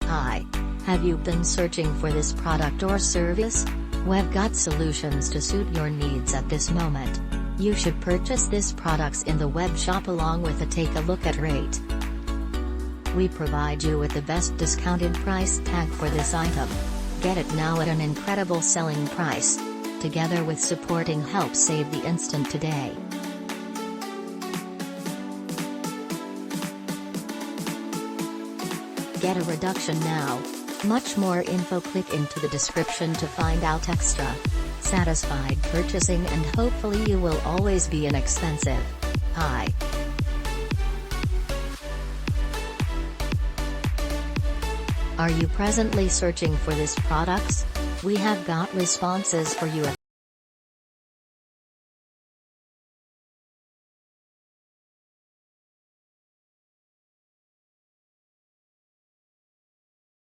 Hi. Have you been searching for this product or service? We've got solutions to suit your needs at this moment. You should purchase this products in the web shop along with a take a look at rate. We provide you with the best discounted price tag for this item. Get it now at an incredible selling price. Together with supporting help save the instant today. Get a reduction now. Much more info, click into the description to find out extra. Satisfied purchasing and hopefully you will always be inexpensive. Hi. Are you presently searching for this products? We have got responses for you at